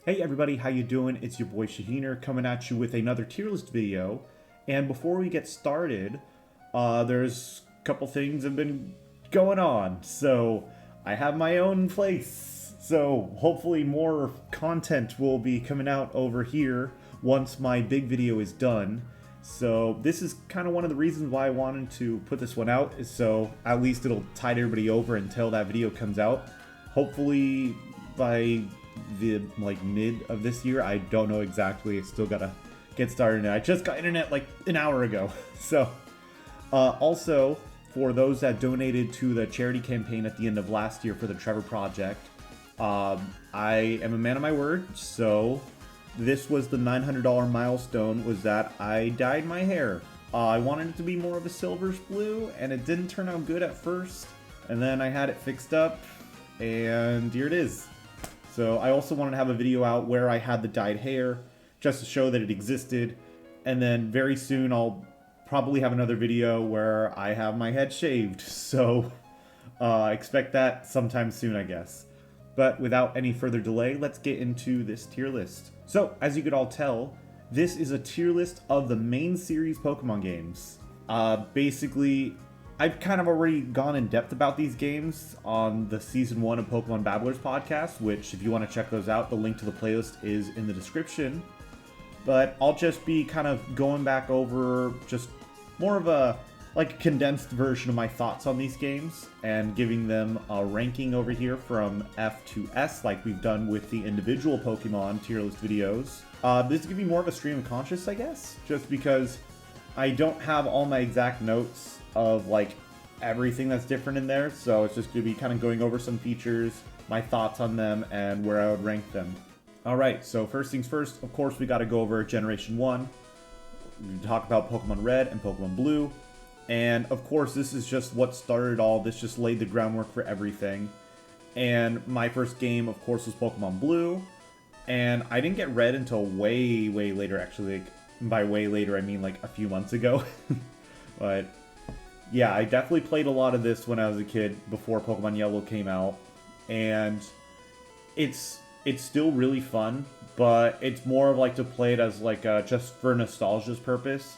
Hey everybody, how you doing? It's your boy Shaheener coming at you with another tier list video. And before we get started, there's a couple things have been going on. So I have my own place. So hopefully more content will be coming out over here once my big video is done. So this is kind of one of the reasons why I wanted to put this one out, is so at least it'll tide everybody over until that video comes out. Hopefully by the mid of this year. I don't know exactly. I still gotta get started. I just got internet like an hour ago. So also for those that donated to the charity campaign at the end of last year for the Trevor Project, I am a man of my word. So this was the $900 milestone, was that I dyed my hair. I wanted it to be more of a silverish blue, and it didn't turn out good at first. And then I had it fixed up, and here it is. So I also wanted to have a video out where I had the dyed hair, just to show that it existed. And then very soon I'll probably have another video where I have my head shaved. So expect that sometime soon, I guess. But without any further delay, let's get into this tier list. So as you could all tell, this is a tier list of the main series Pokemon games. Basically, I've kind of already gone in depth about these games on the Season 1 of Pokemon Babblers podcast, which if you want to check those out, the link to the playlist is in the description. But I'll just be kind of going back over just more of a condensed version of my thoughts on these games and giving them a ranking over here from F to S like we've done with the individual Pokemon tier list videos. This is going to be more of a stream of conscious, I guess, just because I don't have all my exact notes of everything that's different in there, so it's just going to be kind of going over some features, my thoughts on them, and where I would rank them. Alright, so first things first, of course we got to go over Generation 1. We talk about Pokemon Red and Pokemon Blue, and of course this is just what started all, this just laid the groundwork for everything. And my first game, of course, was Pokemon Blue, and I didn't get Red until way later, actually. By way later I mean a few months ago. But yeah, I definitely played a lot of this when I was a kid, before Pokemon Yellow came out, and it's still really fun, but it's more of to play it as just for nostalgia's purpose,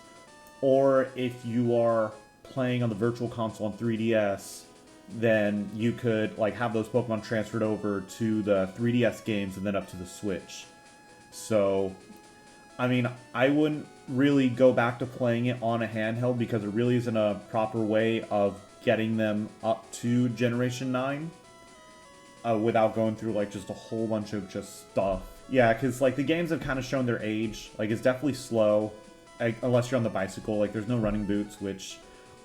or if you are playing on the Virtual Console on 3DS, then you could have those Pokemon transferred over to the 3DS games and then up to the Switch. So I mean, I wouldn't really go back to playing it on a handheld because it really isn't a proper way of getting them up to Generation 9 without going through just a whole bunch of just stuff. Yeah, because the games have kind of shown their age. It's definitely slow, unless you're on the bicycle. There's no running boots, which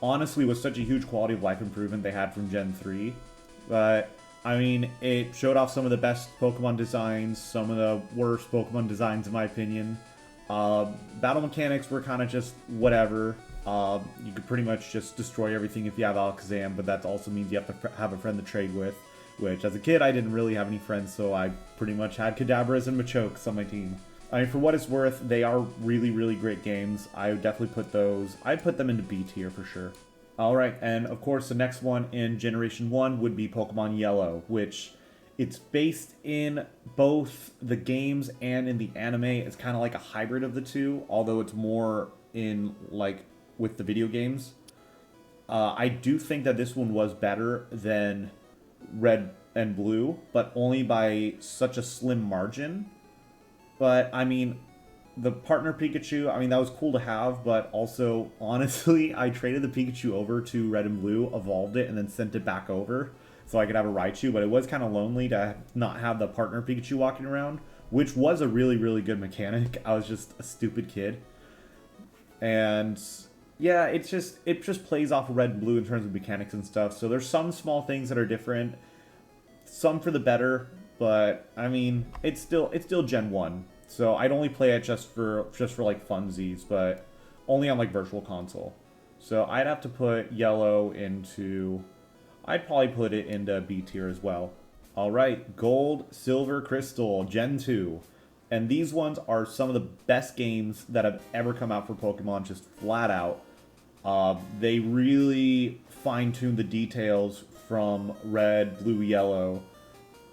honestly was such a huge quality of life improvement they had from Gen 3. But I mean, it showed off some of the best Pokemon designs, some of the worst Pokemon designs in my opinion. Battle mechanics were kind of just whatever. You could pretty much just destroy everything if you have Alakazam, but that also means you have to have a friend to trade with, which as a kid I didn't really have any friends, so I pretty much had Kadabras and Machokes on my team. I mean, for what it's worth, they are really great games. I would definitely put those, I'd put them into B tier for sure. Alright, and of course the next one in Generation 1 would be Pokemon Yellow, which it's based in both the games and in the anime. It's kind of like a hybrid of the two, although it's more in with the video games. I do think that this one was better than Red and Blue, but only by such a slim margin. But I mean, the partner Pikachu, I mean, that was cool to have, but also, honestly, I traded the Pikachu over to Red and Blue, evolved it, and then sent it back over so I could have a Raichu, but it was kind of lonely to not have the partner Pikachu walking around, which was a really good mechanic. I was just a stupid kid. And yeah, it just plays off of Red and Blue in terms of mechanics and stuff, so there's some small things that are different, some for the better, but I mean, it's still Gen 1. So I'd only play it just for funsies, but only on Virtual Console. So I'd have to put Yellow into, I'd probably put it into B tier as well. Alright, Gold, Silver, Crystal, Gen 2. And these ones are some of the best games that have ever come out for Pokemon, just flat out. They really fine-tuned the details from Red, Blue, Yellow.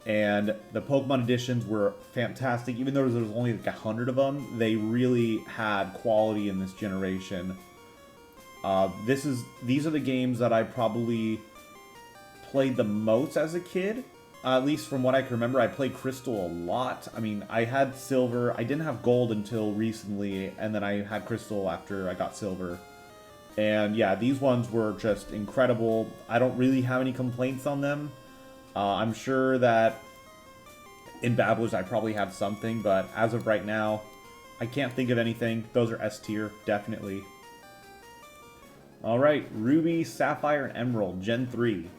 And the Pokemon editions were fantastic. Even though there was only like 100 of them, they really had quality in this generation. These are the games that I probably played the most as a kid. At least from what I can remember, I played Crystal a lot. I mean, I had Silver. I didn't have Gold until recently, and then I had Crystal after I got Silver. And yeah, these ones were just incredible. I don't really have any complaints on them. I'm sure that in Babblers I probably have something, but as of right now, I can't think of anything. Those are S tier, definitely. Alright, Ruby, Sapphire, and Emerald, Gen 3.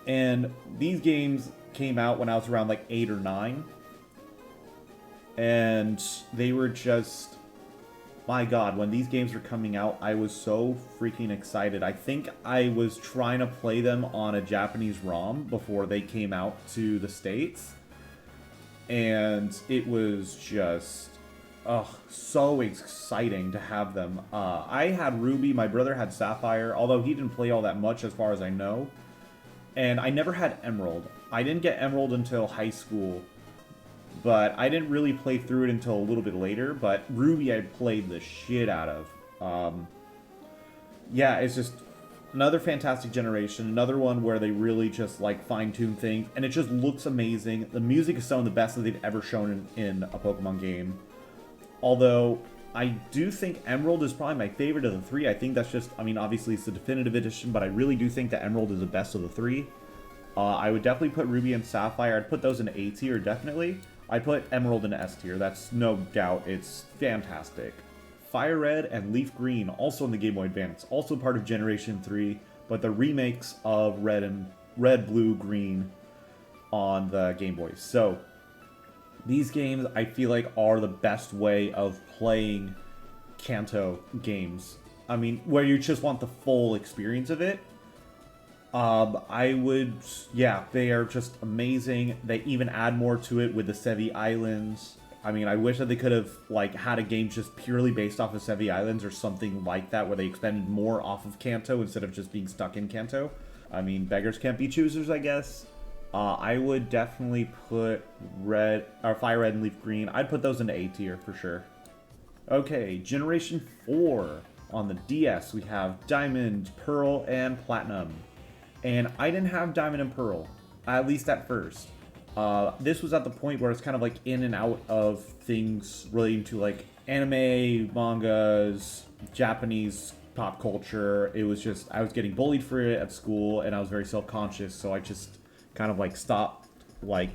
And these games came out when I was around like 8 or 9. And they were just... My god, when these games were coming out, I was so freaking excited. I think I was trying to play them on a Japanese ROM before they came out to the States. And it was just, so exciting to have them. I had Ruby, my brother had Sapphire, although he didn't play all that much as far as I know. And I never had Emerald. I didn't get Emerald until high school. But I didn't really play through it until a little bit later. But Ruby I played the shit out of. Yeah, it's just another fantastic generation. Another one where they really just like fine-tune things. And it just looks amazing. The music is some of the best that they've ever shown in a Pokemon game. Although, I do think Emerald is probably my favorite of the three. I think that's just, I mean, obviously it's the definitive edition. But I really do think that Emerald is the best of the three. I would definitely put Ruby and Sapphire. I'd put those in A tier, definitely. I put Emerald in S tier, that's no doubt, it's fantastic. Fire Red and Leaf Green, also in the Game Boy Advance, also part of Generation 3, but the remakes of Red, Blue, Green on the Game Boys. So, these games, I feel like, are the best way of playing Kanto games. I mean, where you just want the full experience of it. Yeah, they are just amazing. They even add more to it with the Sevi Islands. I mean, I wish that they could have, like, had a game just purely based off of Sevi Islands or something like that, where they expanded more off of Kanto instead of just being stuck in Kanto. I mean, beggars can't be choosers, I guess. I would definitely put Fire Red and Leaf Green. I'd put those into A tier for sure. Okay, Generation 4. On the DS, we have Diamond, Pearl, and Platinum. And I didn't have Diamond and Pearl, at least at first. This was at the point where it's kind of like in and out of things relating to like anime, mangas, Japanese pop culture. It was just, I was getting bullied for it at school and I was very self-conscious. So I just kind of like stopped like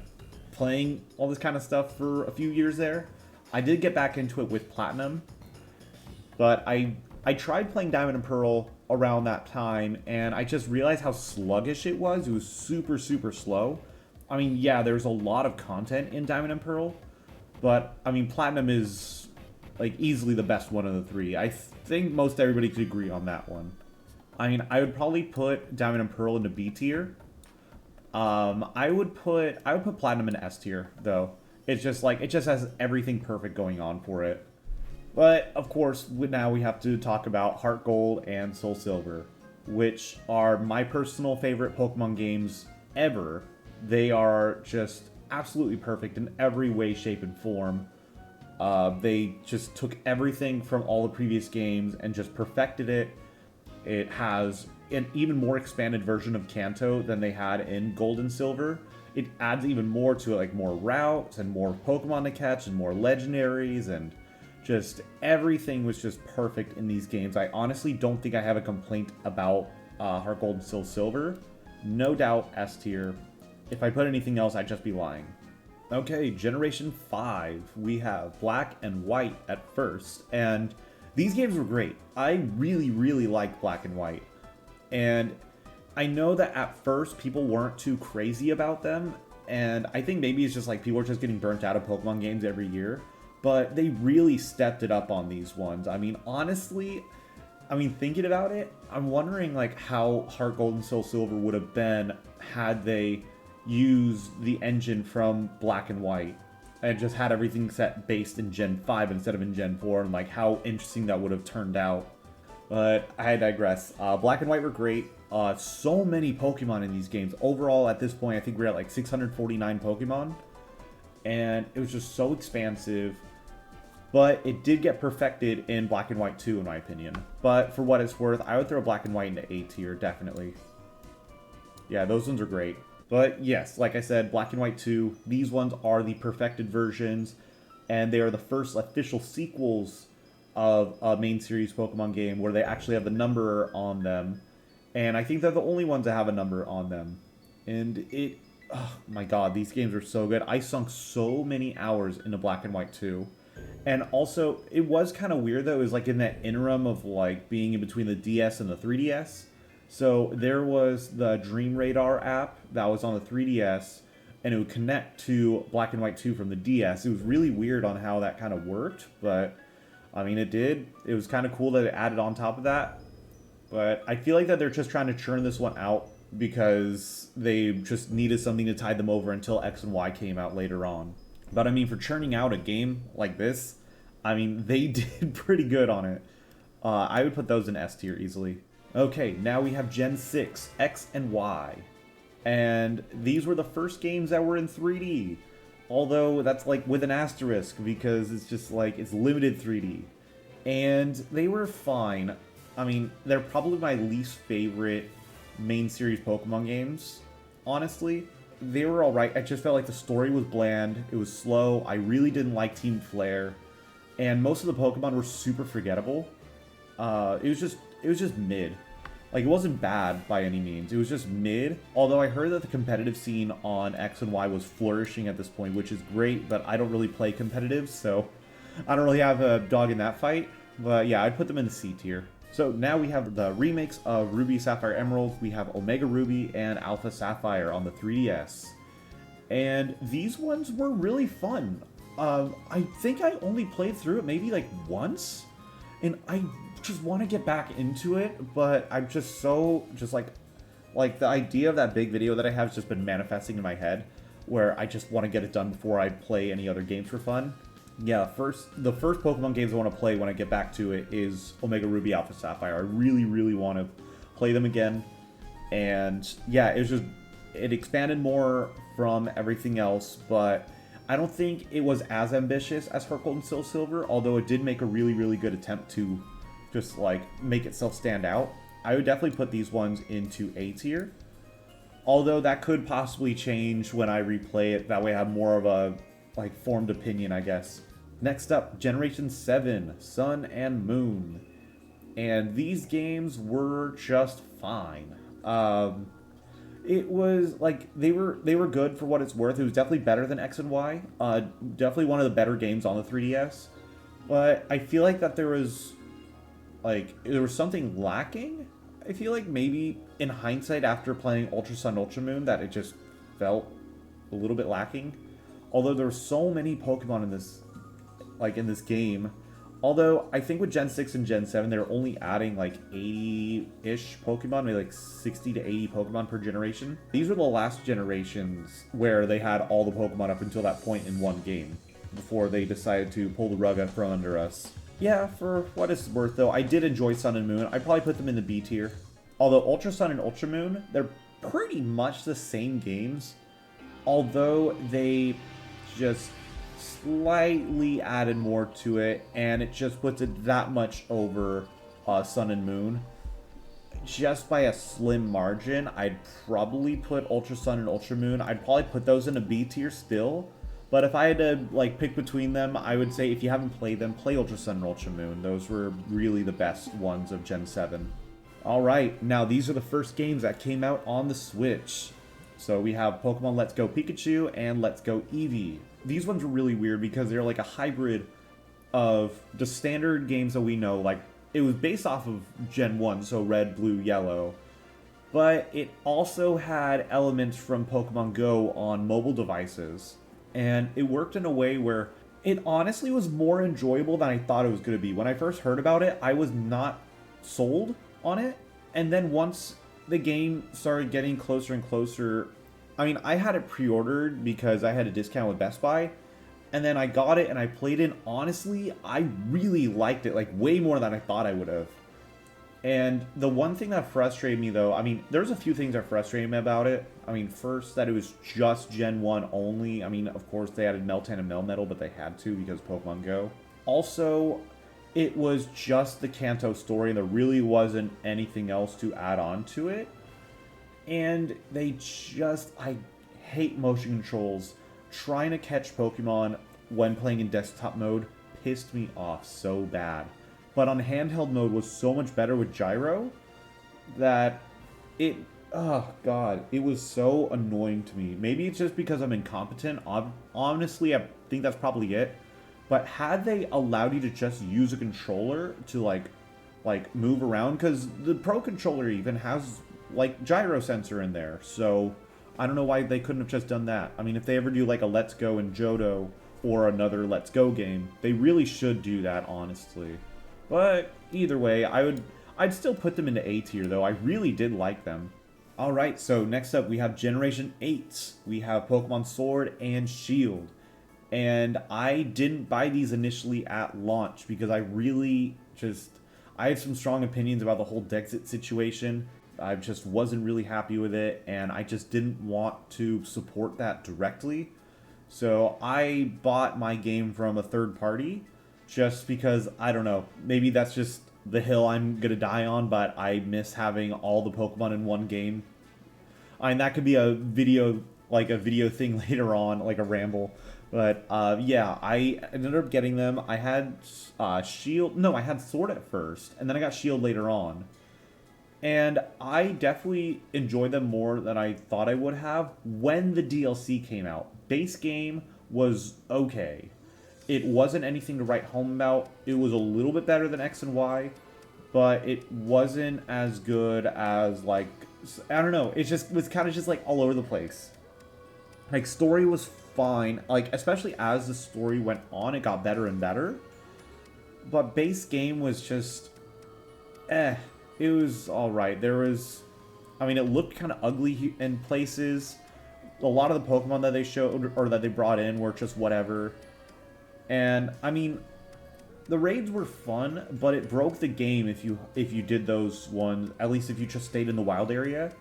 playing all this kind of stuff for a few years there. I did get back into it with Platinum, but I tried playing Diamond and Pearl around that time, and I just realized how sluggish it was. It was super, super slow. I mean, yeah, there's a lot of content in Diamond and Pearl, but, I mean, Platinum is, like, easily the best one of the three. I think most everybody could agree on that one. I mean, I would probably put Diamond and Pearl into B tier. I would put Platinum in S tier, though. It's just, like, it just has everything perfect going on for it. But, of course, now we have to talk about Heart Gold and Soul Silver, which are my personal favorite Pokemon games ever. They are just absolutely perfect in every way, shape, and form. They just took everything from all the previous games and just perfected it. It has an even more expanded version of Kanto than they had in Gold and Silver. It adds even more to it, like more routes and more Pokemon to catch and more legendaries, and just everything was just perfect in these games. I honestly don't think I have a complaint about Heart Gold and Soul Silver. No doubt S tier. If I put anything else, I'd just be lying. Okay, Generation 5. We have Black and White at first, and these games were great. I really, really liked Black and White. And I know that at first people weren't too crazy about them, and I think maybe it's just like people are just getting burnt out of Pokemon games every year. But they really stepped it up on these ones. I mean, honestly, thinking about it, I'm wondering like how Heart Gold and Soul Silver would have been had they used the engine from Black and White and just had everything set based in Gen 5 instead of in Gen 4, and like how interesting that would have turned out. But I digress. Black and White were great. So many Pokemon in these games. Overall, at this point, I think we're at like 649 Pokemon. And it was just so expansive. But it did get perfected in Black and White 2, in my opinion. But for what it's worth, I would throw Black and White into A tier, definitely. Yeah, those ones are great. But yes, like I said, Black and White 2, these ones are the perfected versions. And they are the first official sequels of a main series Pokemon game where they actually have the number on them. And I think they're the only ones that have a number on them. And oh my god, these games are so good. I sunk so many hours into Black and White 2. And also, it was kind of weird though. It was like in that interim of like being in between the DS and the 3DS. So there was the Dream Radar app that was on the 3DS, and it would connect to Black and White 2 from the DS. It was really weird on how that kind of worked, but I mean, it did. It was kind of cool that it added on top of that. But I feel like that they're just trying to churn this one out because they just needed something to tide them over until X and Y came out later on. But I mean, for churning out a game like this, I mean, they did pretty good on it. I would put those in S tier easily. Okay, now we have Gen 6, X and Y. And these were the first games that were in 3D. Although that's like with an asterisk because it's just like, it's limited 3D. And they were fine. I mean, they're probably my least favorite main series Pokemon games, honestly. They were alright. I just felt like the story was bland. It was slow. I really didn't like Team Flare. And most of the Pokemon were super forgettable. It was just mid. Like, it wasn't bad by any means. It was just mid. Although I heard that the competitive scene on X and Y was flourishing at this point, which is great, but I don't really play competitive, so I don't really have a dog in that fight. But yeah, I'd put them in the C tier. So now we have the remakes of Ruby, Sapphire, Emerald. We have Omega Ruby and Alpha Sapphire on the 3DS. And these ones were really fun. I think I only played through it maybe like once. And I just want to get back into it, but I'm just so, like the idea of that big video that I have has just been manifesting in my head, where I just want to get it done before I play any other games for fun. Yeah, the first Pokemon games I want to play when I get back to it is Omega Ruby, Alpha Sapphire. I really, really want to play them again. And yeah, it expanded more from everything else, but I don't think it was as ambitious as Heart Gold and Soul Silver, although it did make a really, really good attempt to just like make itself stand out. I would definitely put these ones into A tier, although that could possibly change when I replay it. That way I have more of a like formed opinion, I guess. Next up, Generation 7, Sun and Moon. And these games were just fine. It was like they were good for what it's worth. It was definitely better than X and Y. Definitely one of the better games on the 3DS. But I feel like that there was something lacking. I feel like maybe in hindsight after playing Ultra Sun, Ultra Moon, that it just felt a little bit lacking. Although there were so many Pokemon in this game. Although, I think with Gen 6 and Gen 7, they're only adding like 80-ish Pokemon, maybe like 60 to 80 Pokemon per generation. These were the last generations where they had all the Pokemon up until that point in one game, before they decided to pull the rug out from under us. Yeah, for what it's worth though, I did enjoy Sun and Moon. I'd probably put them in the B tier. Although Ultra Sun and Ultra Moon, they're pretty much the same games, although they just slightly added more to it, and it just puts it that much over Sun and Moon. Just by a slim margin, I'd probably put Ultra Sun and Ultra Moon. I'd probably put those in a B tier still. But if I had to like pick between them, I would say if you haven't played them, play Ultra Sun and Ultra Moon. Those were really the best ones of Gen 7. Alright, now these are the first games that came out on the Switch. So we have Pokemon Let's Go Pikachu and Let's Go Eevee. These ones are really weird because they're like a hybrid of the standard games that we know. Like, it was based off of Gen 1, so Red, Blue, Yellow. But it also had elements from Pokemon Go on mobile devices. And it worked in a way where it honestly was more enjoyable than I thought it was going to be. When I first heard about it, I was not sold on it. And then once the game started getting closer and closer, I mean, I had it pre-ordered because I had a discount with Best Buy. And then I got it and I played it. Honestly, I really liked it, like way more than I thought I would have. And the one thing that frustrated me, though, I mean, there's a few things that frustrated me about it. I mean, first, that it was just Gen 1 only. I mean, of course, they added Meltan and Melmetal, but they had to because Pokemon Go. Also, it was just the Kanto story, and there really wasn't anything else to add on to it. And I hate motion controls. Trying to catch Pokemon when playing in desktop mode pissed me off so bad. But on handheld mode was so much better with gyro that oh god, it was so annoying to me. Maybe it's just because I'm incompetent. Honestly, I think that's probably it. But had they allowed you to just use a controller to like move around, because the Pro controller even has like gyro sensor in there, so I don't know why they couldn't have just done that. I mean, if they ever do like a Let's Go in Johto or another Let's Go game, they really should do that, honestly. But either way, I'd still put them into A tier, though. I really did like them. Alright, so next up we have Generation 8. We have Pokemon Sword and Shield. And I didn't buy these initially at launch because I had some strong opinions about the whole Dexit situation. I just wasn't really happy with it, and I just didn't want to support that directly. So I bought my game from a third party, just because, I don't know, maybe that's just the hill I'm gonna die on, but I miss having all the Pokemon in one game. I mean, that could be a video thing later on, like a ramble. But, yeah, I ended up getting them. I had Shield, no, I had Sword at first, and then I got Shield later on. And I definitely enjoyed them more than I thought I would have when the DLC came out. Base game was okay. It wasn't anything to write home about. It was a little bit better than X and Y, but it wasn't as good as, like, I don't know. It just was kind of just, like, all over the place. Like, story was fine. Like, especially as the story went on, it got better and better. But base game was just, it was alright. I mean, it looked kind of ugly in places. A lot of the Pokemon that they showed, or that they brought in, were just whatever. And, I mean, the raids were fun, but it broke the game if you did those ones, at least if you just stayed in the wild area.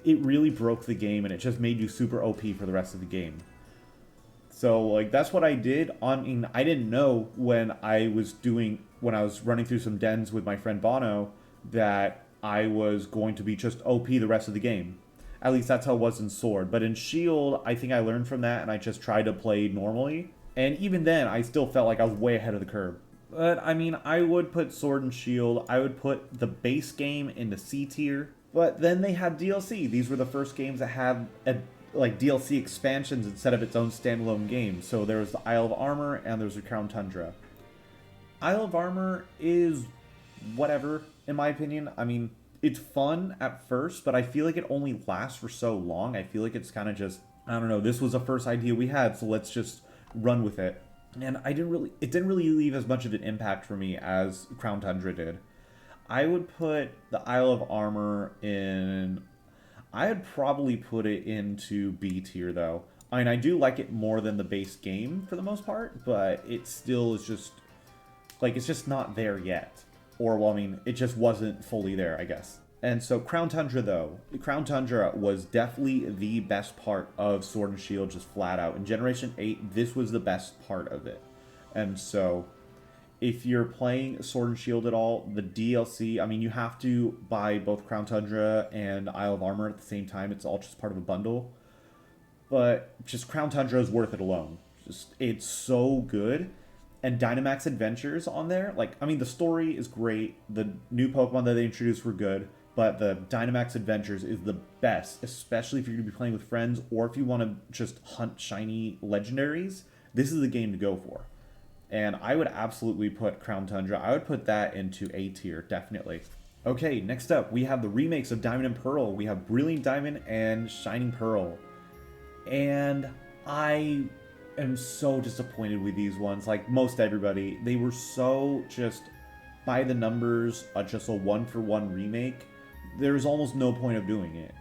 It really broke the game, and it just made you super OP for the rest of the game. So, like, that's what I did. I mean, I didn't know when I was running through some dens with my friend Bono, that I was going to be just OP the rest of the game. At least that's how it was in Sword. But in Shield, I think I learned from that, and I just tried to play normally. And even then, I still felt like I was way ahead of the curve. But, I mean, I would put Sword and Shield. I would put the base game into C tier. But then they had DLC. These were the first games that had, like, DLC expansions instead of its own standalone game. So there was the Isle of Armor, and there was the Crown Tundra. Isle of Armor is whatever, in my opinion. I mean, it's fun at first, but I feel like it only lasts for so long. I feel like it's kind of just, I don't know, this was the first idea we had, so let's just run with it. And it didn't really leave as much of an impact for me as Crown Tundra did. I would put the Isle of Armor I'd probably put it into B tier, though. I mean, I do like it more than the base game for the most part, but it still is just, like, it's just not there yet. Or, well, I mean, it just wasn't fully there, I guess. And so Crown Tundra, though, Crown Tundra was definitely the best part of Sword and Shield, just flat out. In Generation 8, this was the best part of it. And so, if you're playing Sword and Shield at all, the DLC, I mean, you have to buy both Crown Tundra and Isle of Armor at the same time. It's all just part of a bundle. But just Crown Tundra is worth it alone. It's so good. And Dynamax Adventures on there, like, I mean, the story is great. The new Pokemon that they introduced were good. But the Dynamax Adventures is the best, especially if you're going to be playing with friends or if you want to just hunt shiny legendaries. This is the game to go for. And I would absolutely put Crown Tundra. I would put that into A tier, definitely. Okay, next up, we have the remakes of Diamond and Pearl. We have Brilliant Diamond and Shining Pearl. And I am so disappointed with these ones. Like most everybody, they were so just by the numbers, just a one-for-one remake. There's almost no point of doing it.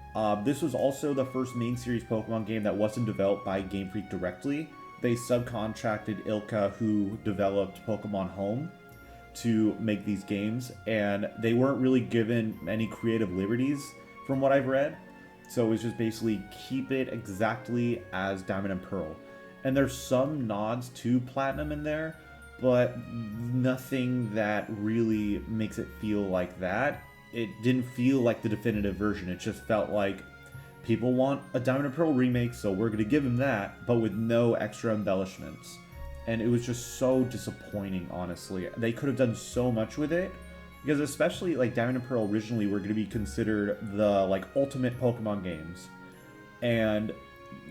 This was also the first main series Pokemon game that wasn't developed by Game Freak directly. They subcontracted Ilka, who developed Pokemon Home. to make these games, and they weren't really given any creative liberties from what I've read. So it was just basically keep it exactly as Diamond and Pearl. And there's some nods to Platinum in there, but nothing that really makes it feel like that. It didn't feel like the definitive version. It just felt like people want a Diamond and Pearl remake, so we're going to give them that, but with no extra embellishments. And it was just so disappointing, honestly. They could have done so much with it, because especially like Diamond and Pearl originally were going to be considered the like ultimate Pokemon games. And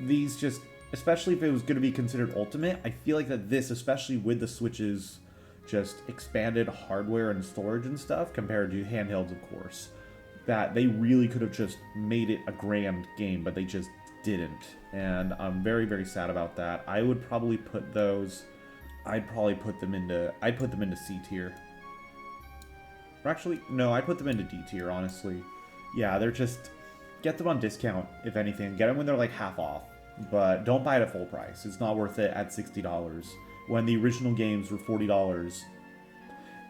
these just, especially if it was going to be considered ultimate, I feel like that this, especially with the Switch's just expanded hardware and storage and stuff compared to handhelds, of course, that they really could have just made it a grand game, but they just didn't. And I'm very, very sad about that. I would probably put those, I'd put them into C tier. Or actually, no, I'd put them into D tier, honestly. Yeah, they're just, get them on discount, if anything. Get them when they're like half off. But don't buy it at full price. It's not worth it at $60 when the original games were $40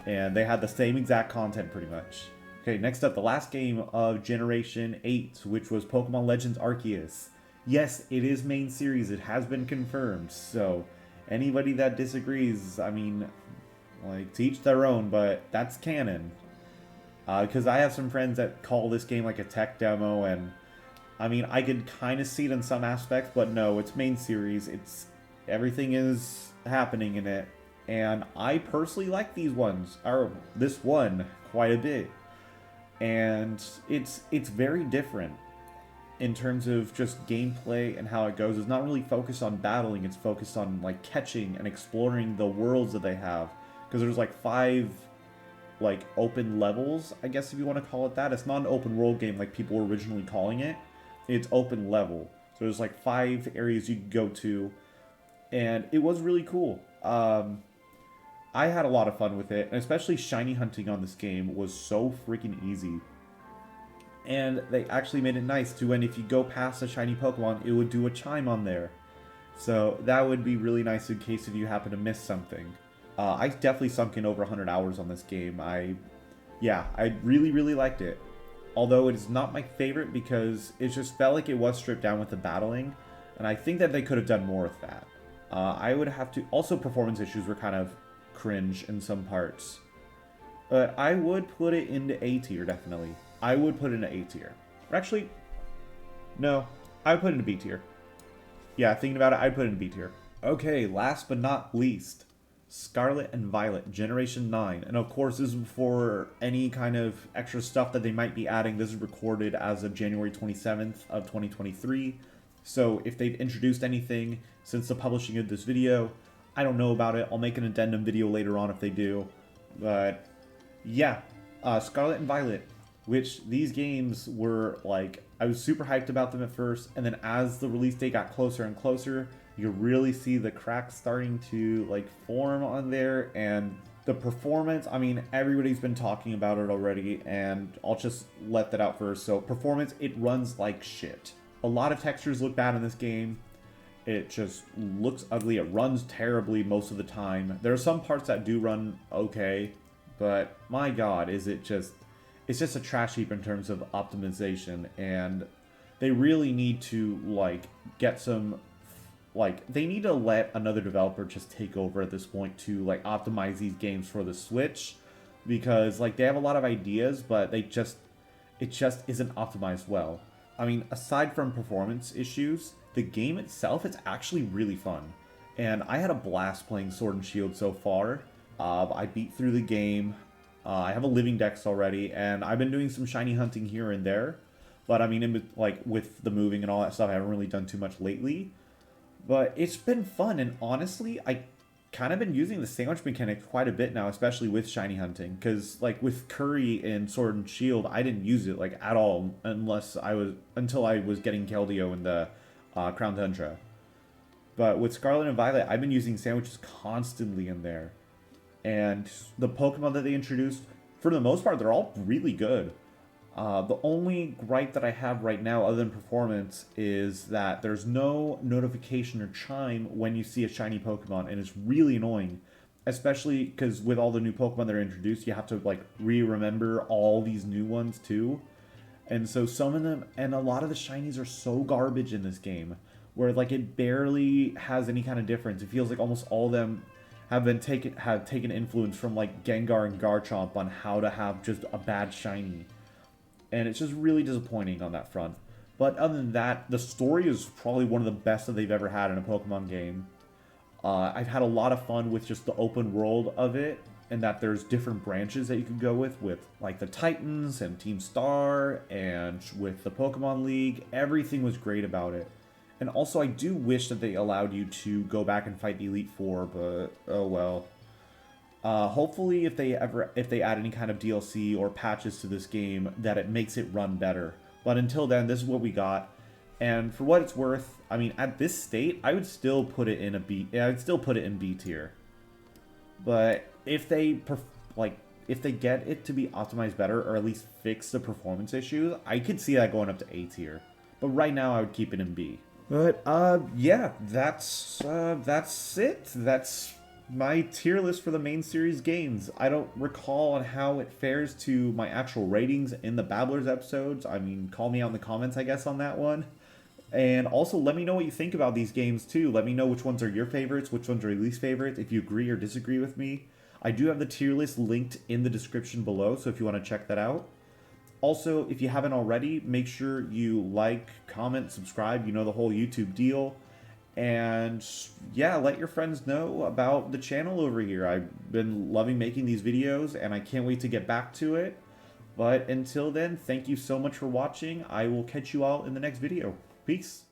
and they had the same exact content pretty much. Okay, next up, the last game of Generation 8, which was Pokemon Legends Arceus. Yes, it is main series. It has been confirmed. So anybody that disagrees, I mean, like, to each their own, but that's canon. Because I have some friends that call this game like a tech demo, and I mean, I could kind of see it in some aspects, but no, it's main series. It's everything is happening in it, and I personally like these ones, or this one, quite a bit. And it's very different in terms of just gameplay and how it goes. It's not really focused on battling. It's focused on like catching and exploring the worlds that they have. Because there's like 5 like open levels, I guess if you want to call it that. It's not an open world game like people were originally calling it. It's open level. So there's like 5 areas you could go to, and it was really cool. I had a lot of fun with it, and especially shiny hunting on this game was so freaking easy. And they actually made it nice to when if you go past a shiny Pokemon, it would do a chime on there. So that would be really nice in case if you happen to miss something. I definitely sunk in over 100 hours on this game. I really, really liked it. Although it is not my favorite because it just felt like it was stripped down with the battling, and I think that they could have done more with that. I would have to... Also, performance issues were kind of cringe in some parts. But I would put it into A tier, definitely. I would put it into A tier. Or actually, no, I would put it into B tier. Yeah, thinking about it, I'd put it in B tier. Okay, last but not least, Scarlet and Violet, Generation 9. And of course, this is before any kind of extra stuff that they might be adding. This is recorded as of January 27th of 2023. So if they've introduced anything since the publishing of this video, I don't know about it. I'll make an addendum video later on if they do. But yeah, Scarlet and Violet, which these games were like, I was super hyped about them at first, and then as the release date got closer and closer, you really see the cracks starting to like form on there. And the performance, I mean, everybody's been talking about it already, and I'll just let that out first. So performance, it runs like shit. A lot of textures look bad in this game. It just looks ugly. It runs terribly most of the time. There are some parts that do run okay, but my god, is it just... It's just a trash heap in terms of optimization, and they really need to, like, get some... Like, they need to let another developer just take over at this point to, like, optimize these games for the Switch, because, like, they have a lot of ideas, but it just isn't optimized well. I mean, aside from performance issues, the game itself, it's actually really fun. And I had a blast playing Sword and Shield so far. I beat through the game. I have a living dex already, and I've been doing some shiny hunting here and there. But I mean, with the moving and all that stuff, I haven't really done too much lately. But it's been fun, and honestly, I kind of been using the sandwich mechanic quite a bit now, especially with shiny hunting. Because, like, with Curry and Sword and Shield, I didn't use it, like, at all, until I was getting Keldeo in the Crown Tundra. But with Scarlet and Violet, I've been using sandwiches constantly in there. And the Pokemon that they introduced, for the most part, they're all really good. The only gripe that I have right now, other than performance, is that there's no notification or chime when you see a shiny Pokemon, and it's really annoying. especially because with all the new Pokemon that are introduced, you have to like remember all these new ones too. And so some of them, and a lot of the shinies are so garbage in this game, where like it barely has any kind of difference. It feels like almost all of them have taken influence from like Gengar and Garchomp on how to have just a bad shiny, and it's just really disappointing on that front. But other than that, the story is probably one of the best that they've ever had in a Pokemon game. I've had a lot of fun with just the open world of it, and that there's different branches that you can go with like the Titans and Team Star, and with the Pokemon League. Everything was great about it. And also, I do wish that they allowed you to go back and fight the Elite Four, but oh well. Hopefully, if they add any kind of DLC or patches to this game, that it makes it run better. But until then, this is what we got. And for what it's worth, I mean, at this state, I would still put it in a B. I'd still put it in B tier. But if they if they get it to be optimized better, or at least fix the performance issues, I could see that going up to A tier. But right now, I would keep it in B. But yeah, that's it. That's my tier list for the main series games. I don't recall on how it fares to my actual ratings in the Babblers episodes. I mean, call me out in the comments, I guess, on that one. And also, let me know what you think about these games, too. Let me know which ones are your favorites, which ones are your least favorites, if you agree or disagree with me. I do have the tier list linked in the description below, so if you want to check that out. Also, if you haven't already, make sure you like, comment, subscribe, you know the whole YouTube deal. And yeah, let your friends know about the channel over here. I've been loving making these videos, and I can't wait to get back to it. But until then, thank you so much for watching. I will catch you all in the next video. Peace.